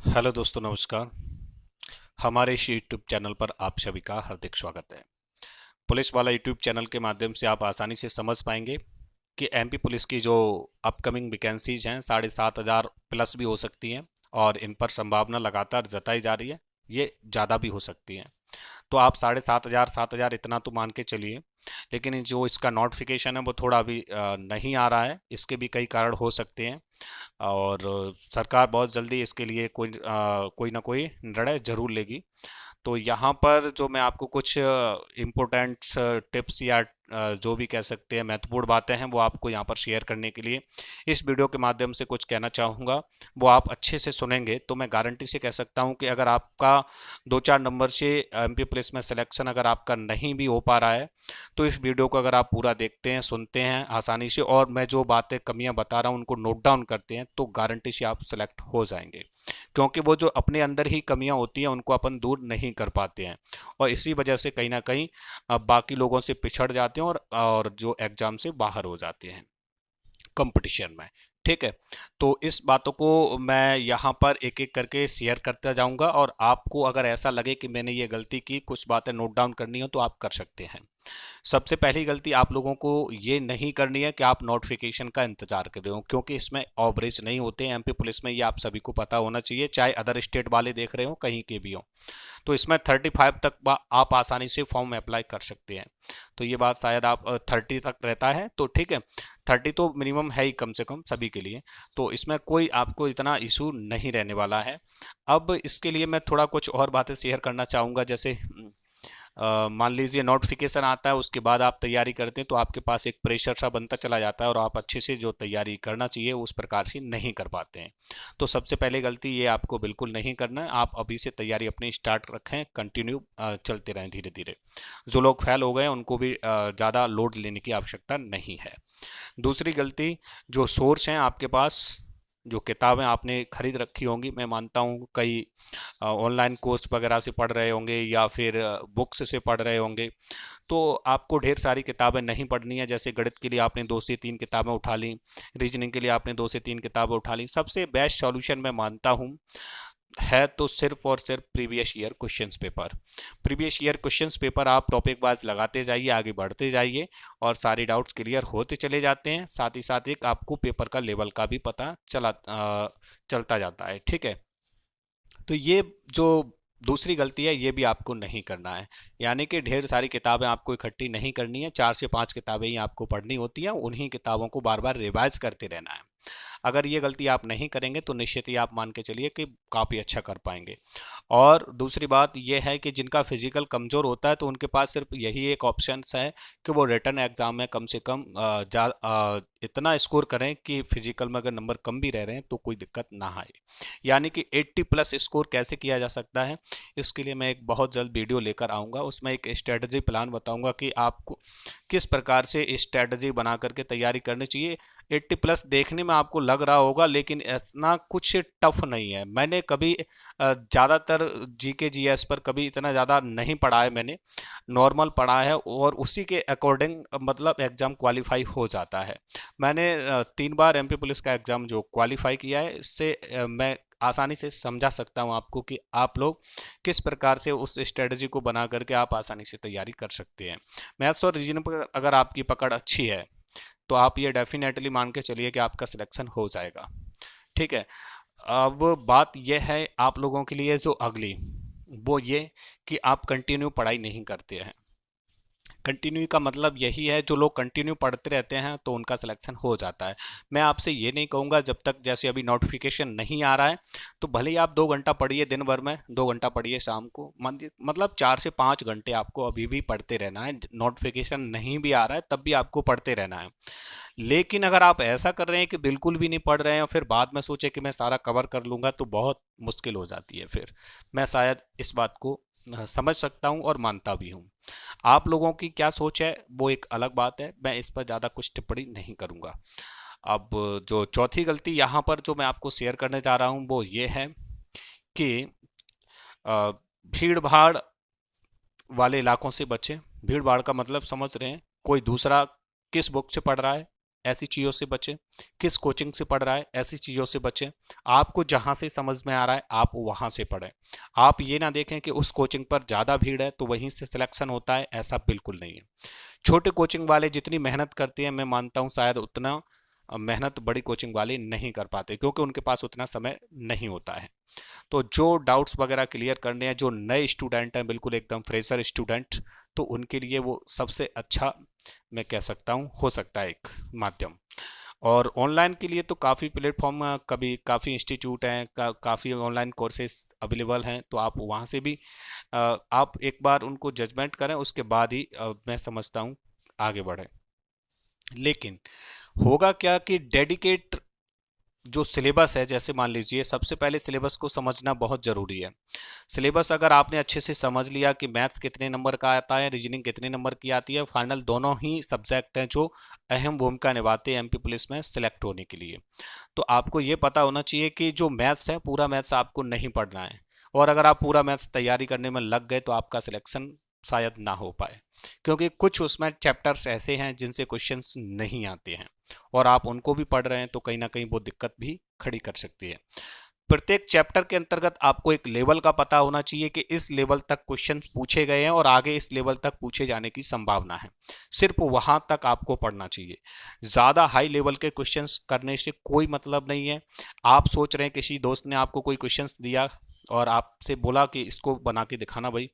Hello दोस्तों, नमस्कार। हमारे इस यूट्यूब चैनल पर आप सभी का हार्दिक स्वागत है। पुलिस वाला यूट्यूब चैनल के माध्यम से आप आसानी से समझ पाएंगे कि एमपी पुलिस की जो अपकमिंग वैकेंसीज हैं 7,500 प्लस भी हो सकती हैं और इन पर संभावना लगातार जताई जा रही है। ये ज़्यादा भी हो सकती हैं। तो आप 7,500 7,000 इतना तो मान के चलिए। लेकिन जो इसका नोटिफिकेशन है वो थोड़ा अभी नहीं आ रहा है। इसके भी कई कारण हो सकते हैं और सरकार बहुत जल्दी इसके लिए कोई ना कोई निर्णय जरूर लेगी। तो यहाँ पर जो मैं आपको कुछ इम्पोर्टेंट टिप्स या जो भी कह सकते हैं महत्वपूर्ण बातें हैं वो आपको यहाँ पर शेयर करने के लिए इस वीडियो के माध्यम से कुछ कहना चाहूँगा। वो आप अच्छे से सुनेंगे तो मैं गारंटी से कह सकता हूँ कि अगर आपका 2-4 नंबर से एमपी पुलिस में सिलेक्शन अगर आपका नहीं भी हो पा रहा है तो इस वीडियो को अगर आप पूरा देखते हैं, सुनते हैं आसानी से और मैं जो बातें कमियां बता रहा हूं उनको नोट डाउन करते हैं तो गारंटी से आप सेलेक्ट हो जाएंगे। क्योंकि वो जो अपने अंदर ही कमियां होती हैं उनको अपन दूर नहीं कर पाते हैं और इसी वजह से कहीं ना कहीं बाकी लोगों से पिछड़ जाते हैं और जो एग्जाम से बाहर हो जाते हैं कंपटीशन में। ठीक है। तो इस बातों को मैं यहाँ पर एक एक करके शेयर करता जाऊंगा और आपको अगर ऐसा लगे कि मैंने ये गलती की, कुछ बातें नोट डाउन करनी हो तो आप कर सकते हैं। सबसे पहली गलती आप लोगों को ये नहीं करनी है कि आप नोटिफिकेशन का इंतजार कर रहे हो, क्योंकि इसमें ओवरेज नहीं होते हैं एमपी पुलिस में। ये आप सभी को पता होना चाहिए, चाहे अदर स्टेट वाले देख रहे हो कहीं के भी हो। तो इसमें 35 तक आप आसानी से फॉर्म अप्लाई कर सकते हैं। तो ये बात शायद आप 30 तक रहता है तो ठीक है। 30 तो मिनिमम है ही कम से कम सभी के लिए। तो इसमें कोई आपको इतना इशू नहीं रहने वाला है। अब इसके लिए मैं थोड़ा कुछ और बातें शेयर करना चाहूँगा। जैसे मान लीजिए नोटिफिकेशन आता है, उसके बाद आप तैयारी करते हैं तो आपके पास एक प्रेशर सा बनता चला जाता है और आप अच्छे से जो तैयारी करना चाहिए उस प्रकार से नहीं कर पाते हैं। तो सबसे पहले गलती ये आपको बिल्कुल नहीं करना है। आप अभी से तैयारी अपनी स्टार्ट रखें, कंटिन्यू चलते रहें धीरे धीरे। जो लोग फेल हो गए उनको भी ज़्यादा लोड लेने की आवश्यकता नहीं है। दूसरी गलती, जो सोर्स हैं आपके पास, जो किताबें आपने खरीद रखी होंगी, मैं मानता हूँ कई ऑनलाइन कोर्स वगैरह से पढ़ रहे होंगे या फिर बुक्स से पढ़ रहे होंगे। तो आपको ढेर सारी किताबें नहीं पढ़नी है। जैसे गणित के लिए आपने 2 से 3 किताबें उठा ली, रीजनिंग के लिए आपने 2 से 3 किताबें उठा ली। सबसे बेस्ट सॉल्यूशन मैं मानता हूँ है तो सिर्फ और सिर्फ previous year questions paper. Previous year questions paper आप टॉपिक वाइज लगाते जाइए, आगे बढ़ते जाइए और सारे डाउट्स क्लियर होते चले जाते हैं। साथ ही साथ एक आपको पेपर का लेवल का भी पता चलता जाता है। ठीक है। तो ये जो दूसरी गलती है ये भी आपको नहीं करना है। यानी कि ढेर सारी किताबें आपको इकट्ठी नहीं करनी है। 4 से 5 किताबें ही आपको पढ़नी होती हैं, उन्हीं किताबों को बार बार रिवाइज करते रहना है। अगर ये गलती आप नहीं करेंगे तो निश्चित ही आप मान के चलिए कि काफ़ी अच्छा कर पाएंगे। और दूसरी बात यह है कि जिनका फिजिकल कमज़ोर होता है तो उनके पास सिर्फ यही एक ऑप्शन है कि वो रिटर्न एग्जाम में कम से कम इतना स्कोर करें कि फिजिकल में अगर नंबर कम भी रह रहे हैं तो कोई दिक्कत ना आए। यानी कि 80 प्लस स्कोर कैसे किया जा सकता है, इसके लिए मैं एक बहुत जल्द वीडियो लेकर आऊँगा। उसमें एक स्ट्रेटजी प्लान बताऊँगा कि आपको किस प्रकार से स्ट्रेटजी बना करके तैयारी करनी चाहिए। 80 प्लस देखने में आपको लग रहा होगा लेकिन इतना कुछ टफ नहीं है। मैंने कभी ज़्यादातर जीके जीएस पर कभी इतना ज़्यादा नहीं पढ़ा है, मैंने नॉर्मल पढ़ा है और उसी के अकॉर्डिंग मतलब एग्ज़ाम क्वालिफाई हो जाता है। मैंने 3 बार एमपी पुलिस का एग्ज़ाम जो क्वालिफाई किया है, इससे मैं आसानी से समझा सकता हूँ आपको कि आप लोग किस प्रकार से उस स्ट्रेटजी को बना करके आप आसानी से तैयारी कर सकते हैं। मैथ्स और रीजनिंग पर अगर आपकी पकड़ अच्छी है तो आप ये डेफिनेटली मान के चलिए कि आपका सिलेक्शन हो जाएगा। ठीक है। अब बात यह है आप लोगों के लिए जो अगली, वो ये कि आप कंटिन्यू पढ़ाई नहीं करते हैं। कंटिन्यू का मतलब यही है, जो लोग कंटिन्यू पढ़ते रहते हैं तो उनका सिलेक्शन हो जाता है। मैं आपसे ये नहीं कहूँगा, जब तक जैसे अभी नोटिफिकेशन नहीं आ रहा है तो भले ही आप 2 घंटा पढ़िए दिन भर में, 2 घंटा पढ़िए शाम को, मतलब 4 से 5 घंटे आपको अभी भी पढ़ते रहना है। नोटिफिकेशन नहीं भी आ रहा है तब भी आपको पढ़ते रहना है। लेकिन अगर आप ऐसा कर रहे हैं कि बिल्कुल भी नहीं पढ़ रहे हैं और फिर बाद में सोचे कि मैं सारा कवर कर लूंगा तो बहुत मुश्किल हो जाती है। फिर मैं शायद इस बात को समझ सकता हूं और मानता भी हूं। आप लोगों की क्या सोच है वो एक अलग बात है, मैं इस पर ज़्यादा कुछ टिप्पणी नहीं करूंगा। अब जो चौथी गलती यहाँ पर जो मैं आपको शेयर करने जा रहा हूँ वो ये है कि भीड़ भाड़ वाले इलाकों से बचें। भीड़ भाड़ का मतलब समझ रहे हैं, कोई दूसरा किस बुक से पढ़ रहा है, ऐसी चीज़ों से बचें। किस कोचिंग से पढ़ रहा है, ऐसी चीज़ों से बचें। आपको जहाँ से समझ में आ रहा है आप वहाँ से पढ़ें। आप ये ना देखें कि उस कोचिंग पर ज़्यादा भीड़ है तो वहीं से सिलेक्शन होता है, ऐसा बिल्कुल नहीं है। छोटे कोचिंग वाले जितनी मेहनत करते हैं मैं मानता हूँ शायद उतना मेहनत बड़ी कोचिंग वाले नहीं कर पाते, क्योंकि उनके पास उतना समय नहीं होता है। तो जो डाउट्स वगैरह क्लियर करने हैं, जो नए स्टूडेंट हैं, बिल्कुल एकदम फ्रेशर स्टूडेंट, तो उनके लिए वो सबसे अच्छा मैं कह सकता हूँ हो सकता है एक माध्यम। और ऑनलाइन के लिए तो काफ़ी प्लेटफॉर्म, कभी काफ़ी इंस्टीट्यूट हैं, काफ़ी ऑनलाइन कोर्सेज अवेलेबल हैं, तो आप वहाँ से भी आप एक बार उनको जजमेंट करें, उसके बाद ही मैं समझता हूँ आगे बढ़ें। लेकिन होगा क्या कि डेडिकेट जो सिलेबस है, जैसे मान लीजिए सबसे पहले सिलेबस को समझना बहुत ज़रूरी है। सिलेबस अगर आपने अच्छे से समझ लिया कि मैथ्स कितने नंबर का आता है, रीजनिंग कितने नंबर की आती है, फाइनल दोनों ही सब्जेक्ट हैं जो अहम भूमिका निभाते हैं एमपी पुलिस में सिलेक्ट होने के लिए, तो आपको ये पता होना चाहिए कि जो मैथ्स है पूरा मैथ्स आपको नहीं पढ़ना है। और अगर आप पूरा मैथ्स तैयारी करने में लग गए तो आपका सिलेक्शन शायद ना हो पाए, क्योंकि कुछ उसमें चैप्टर्स ऐसे हैं जिनसे क्वेश्चंस नहीं आते हैं और आप उनको भी पढ़ रहे हैं तो कहीं ना कहीं वो दिक्कत भी खड़ी कर सकती है। प्रत्येक चैप्टर के अंतर्गत आपको एक लेवल का पता होना चाहिए कि इस लेवल तक क्वेश्चन पूछे गए हैं और आगे इस लेवल तक पूछे जाने की संभावना है, सिर्फ वहां तक आपको पढ़ना चाहिए। ज्यादा हाई लेवल के क्वेश्चंस करने से कोई मतलब नहीं है। आप सोच रहे हैं किसी दोस्त ने आपको कोई क्वेश्चंस दिया और आपसे बोला कि इसको बना के दिखाना भाई,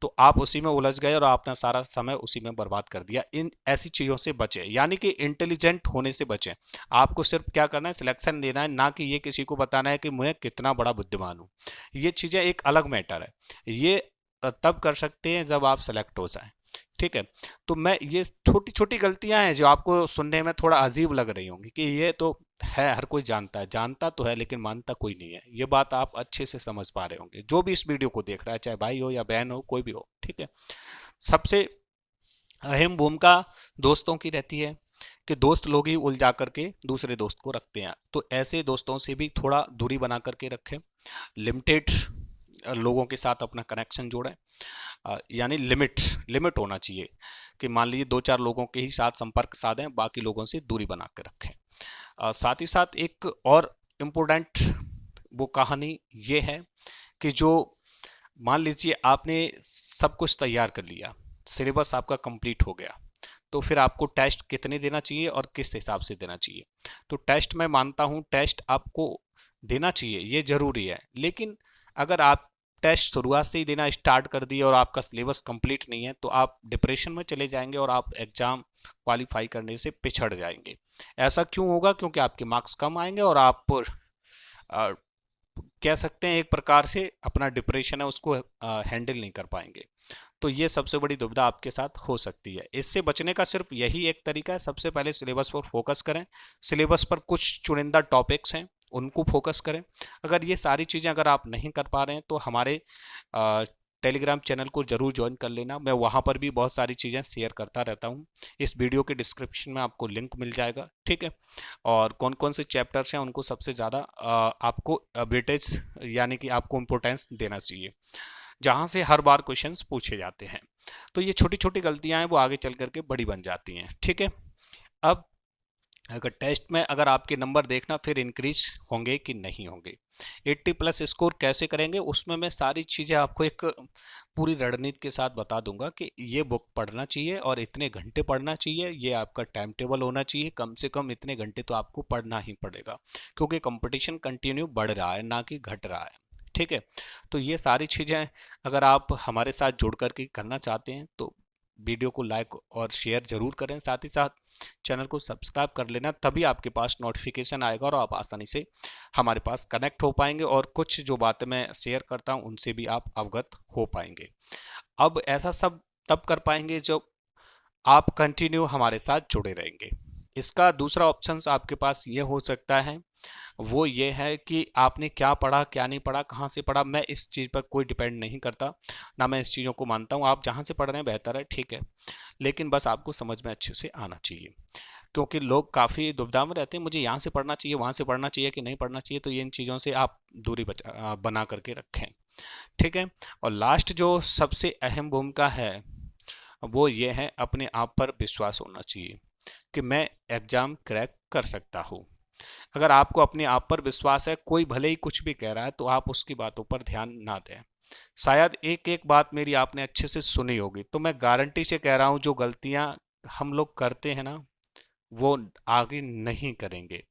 तो आप उसी में उलझ गए और आपने सारा समय उसी में बर्बाद कर दिया। इन ऐसी चीज़ों से बचें, यानी कि इंटेलिजेंट होने से बचें। आपको सिर्फ क्या करना है, सिलेक्शन लेना है, ना कि ये किसी को बताना है कि मैं कितना बड़ा बुद्धिमान हूँ। ये चीज़ें एक अलग मैटर है, ये तब कर सकते हैं जब आप सेलेक्ट हो जाएं। ठीक है, तो मैं ये छोटी छोटी गलतियां हैं जो आपको सुनने में थोड़ा अजीब लग रही होंगी कि ये तो है, हर कोई जानता है, जानता तो है लेकिन मानता कोई नहीं है, ये बात आप अच्छे से समझ पा रहे होंगे जो भी इस वीडियो को देख रहा है, चाहे भाई हो या बहन हो, कोई भी हो। ठीक है, सबसे अहम भूमिका दोस्तों की रहती है कि दोस्त लोग ही उलझा करके दूसरे दोस्त को रखते हैं, तो ऐसे दोस्तों से भी थोड़ा दूरी बना करके रखें। लिमिटेड लोगों के साथ अपना कनेक्शन जोड़ें, यानी लिमिट लिमिट होना चाहिए कि मान लीजिए 2-4 लोगों के ही साथ संपर्क साधें, बाकी लोगों से दूरी बना के रखें। साथ ही साथ एक और इम्पोर्टेंट वो कहानी ये है कि जो मान लीजिए आपने सब कुछ तैयार कर लिया, सिलेबस आपका कंप्लीट हो गया, तो फिर आपको टेस्ट कितने देना चाहिए और किस हिसाब से देना चाहिए। तो टेस्ट मैं मानता हूँ टेस्ट आपको देना चाहिए, ये जरूरी है, लेकिन अगर आप टेस्ट शुरुआत से ही देना स्टार्ट कर दिए और आपका सिलेबस कंप्लीट नहीं है तो आप डिप्रेशन में चले जाएंगे और आप एग्जाम क्वालिफाई करने से पिछड़ जाएंगे। ऐसा क्यों होगा? क्योंकि आपके मार्क्स कम आएंगे और आप कह सकते हैं एक प्रकार से अपना डिप्रेशन है उसको हैंडल नहीं कर पाएंगे। तो ये सबसे बड़ी दुविधा आपके साथ हो सकती है। इससे बचने का सिर्फ यही एक तरीका है, सबसे पहले सिलेबस पर फोकस करें। सिलेबस पर कुछ चुनिंदा टॉपिक्स हैं उनको फोकस करें। अगर ये सारी चीज़ें अगर आप नहीं कर पा रहे हैं तो हमारे टेलीग्राम चैनल को जरूर ज्वाइन कर लेना, मैं वहाँ पर भी बहुत सारी चीज़ें शेयर करता रहता हूँ। इस वीडियो के डिस्क्रिप्शन में आपको लिंक मिल जाएगा। ठीक है, और कौन कौन से चैप्टर्स हैं उनको सबसे ज़्यादा आपको वेटेज यानी कि आपको इम्पोर्टेंस देना चाहिए, जहाँ से हर बार क्वेश्चंस पूछे जाते हैं। तो ये छोटी छोटी गलतियाँ हैं वो आगे चल करके बड़ी बन जाती हैं। ठीक है, अब अगर टेस्ट में अगर आपके नंबर देखना फिर इंक्रीज होंगे कि नहीं होंगे, 80+ स्कोर कैसे करेंगे, उसमें मैं सारी चीज़ें आपको एक पूरी रणनीति के साथ बता दूंगा कि ये बुक पढ़ना चाहिए और इतने घंटे पढ़ना चाहिए, ये आपका टाइम टेबल होना चाहिए, कम से कम इतने घंटे तो आपको पढ़ना ही पड़ेगा, क्योंकि कंपटीशन कंटिन्यू बढ़ रहा है ना कि घट रहा है। ठीक है, तो ये सारी चीज़ें अगर आप हमारे साथ जुड़ करके करना चाहते हैं तो वीडियो को लाइक और शेयर जरूर करें, साथ ही साथ चैनल को सब्सक्राइब कर लेना, तभी आपके पास नोटिफिकेशन आएगा और आप आसानी से हमारे पास कनेक्ट हो पाएंगे और कुछ जो बातें मैं शेयर करता हूं उनसे भी आप अवगत हो पाएंगे। अब ऐसा सब तब कर पाएंगे जब आप कंटिन्यू हमारे साथ जुड़े रहेंगे। इसका दूसरा ऑप्शन आपके पास ये हो सकता है, वो ये है कि आपने क्या पढ़ा क्या नहीं पढ़ा, कहाँ से पढ़ा, मैं इस चीज़ पर कोई डिपेंड नहीं करता, ना मैं इस चीज़ों को मानता हूँ। आप जहाँ से पढ़ रहे हैं बेहतर है, ठीक है, लेकिन बस आपको समझ में अच्छे से आना चाहिए, क्योंकि लोग काफ़ी दुविधा में रहते हैं, मुझे यहाँ से पढ़ना चाहिए वहाँ से पढ़ना चाहिए कि नहीं पढ़ना चाहिए, तो ये इन चीज़ों से आप दूरी बना करके रखें। ठीक है, और लास्ट जो सबसे अहम भूमिका है वो ये है, अपने आप पर विश्वास होना चाहिए। कि मैं एग्ज़ाम क्रैक कर सकता हूँ। अगर आपको अपने आप पर विश्वास है, कोई भले ही कुछ भी कह रहा है, तो आप उसकी बातों पर ध्यान ना दें। शायद एक एक बात मेरी आपने अच्छे से सुनी होगी, तो मैं गारंटी से कह रहा हूँ जो गलतियां हम लोग करते हैं ना, वो आगे नहीं करेंगे।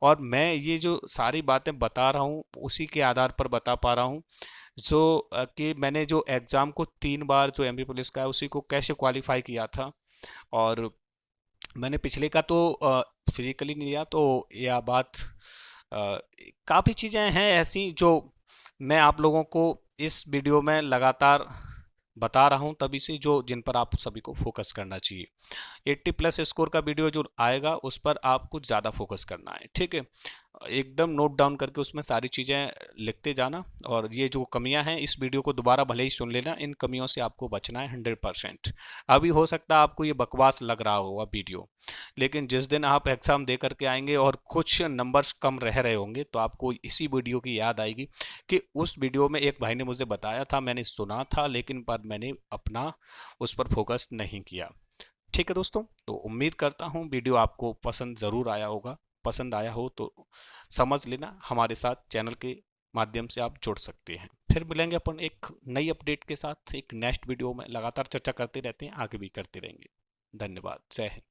और मैं ये जो सारी बातें बता रहा हूँ उसी के आधार पर बता पा रहा हूँ, जो कि मैंने जो एग्ज़ाम को 3 बार जो एमपी पुलिस का है उसी को कैसे क्वालिफाई किया था। और मैंने पिछले का तो फिजिकली नहीं दिया, तो यह बात काफ़ी चीज़ें हैं ऐसी जो मैं आप लोगों को इस वीडियो में लगातार बता रहा हूं, तभी से जो जिन पर आप सभी को फोकस करना चाहिए। 80+ स्कोर का वीडियो जो आएगा उस पर आपको ज़्यादा फोकस करना है, ठीक है। एकदम नोट डाउन करके उसमें सारी चीज़ें लिखते जाना, और ये जो कमियां हैं इस वीडियो को दोबारा भले ही सुन लेना, इन कमियों से आपको बचना है 100%। अभी हो सकता है आपको ये बकवास लग रहा होगा वीडियो, लेकिन जिस दिन आप एग्ज़ाम दे करके आएंगे और कुछ नंबर्स कम रह रहे होंगे तो आपको इसी वीडियो की याद आएगी कि उस वीडियो में एक भाई ने मुझे बताया था, मैंने सुना था, लेकिन पर मैंने अपना उस पर फोकस नहीं किया। ठीक है दोस्तों, तो उम्मीद करता हूँ वीडियो आपको पसंद ज़रूर आया होगा। पसंद आया हो तो समझ लेना, हमारे साथ चैनल के माध्यम से आप जुड़ सकते हैं। फिर मिलेंगे अपन एक नई अपडेट के साथ, एक नेक्स्ट वीडियो में। लगातार चर्चा करते रहते हैं, आगे भी करते रहेंगे। धन्यवाद। जय हिंद।